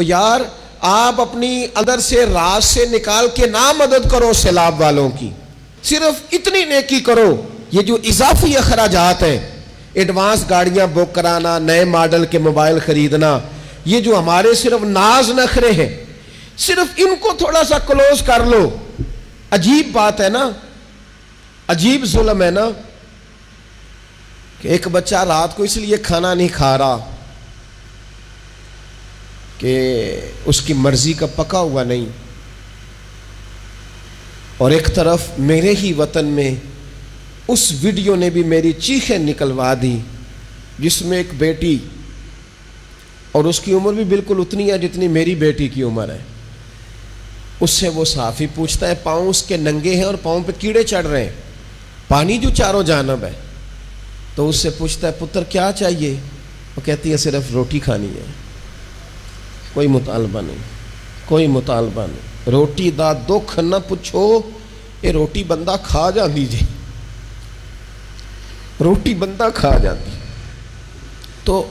او یار آپ اپنی اندر سے راز سے نکال کے نہ مدد کرو سیلاب والوں کی، صرف اتنی نیکی کرو. یہ جو اضافی اخراجات ہیں، ایڈوانس گاڑیاں بک کرانا، نئے ماڈل کے موبائل خریدنا، یہ جو ہمارے صرف ناز نخرے ہیں، صرف ان کو تھوڑا سا کلوز کر لو. عجیب بات ہے نا، عجیب ظلم ہے نا کہ ایک بچہ رات کو اس لیے کھانا نہیں کھا رہا کہ اس کی مرضی کا پکا ہوا نہیں، اور ایک طرف میرے ہی وطن میں اس ویڈیو نے بھی میری چیخیں نکلوا دی، جس میں ایک بیٹی، اور اس کی عمر بھی بالکل اتنی ہے جتنی میری بیٹی کی عمر ہے، اس سے وہ صحافی پوچھتا ہے، پاؤں اس کے ننگے ہیں اور پاؤں پہ کیڑے چڑھ رہے ہیں، پانی جو چاروں جانب ہے، تو اس سے پوچھتا ہے پتر کیا چاہیے؟ وہ کہتی ہے صرف روٹی کھانی ہے، کوئی مطالبہ نہیں، کوئی مطالبہ نہیں. روٹی دا دکھ نہ پوچھو، یہ روٹی بندہ کھا جاندی جی، روٹی بندہ کھا جاتی. تو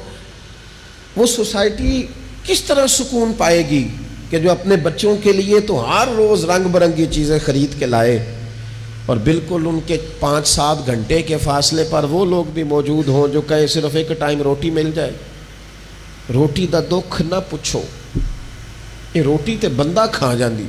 وہ سوسائٹی کس طرح سکون پائے گی کہ جو اپنے بچوں کے لیے تو ہر روز رنگ برنگی چیزیں خرید کے لائے، اور بالکل ان کے 5-7 گھنٹے کے فاصلے پر وہ لوگ بھی موجود ہوں جو کہے صرف ایک ٹائم روٹی مل جائے. روٹی دا دکھ نہ پوچھو، یہ روٹی تے بندہ کھا جاندی.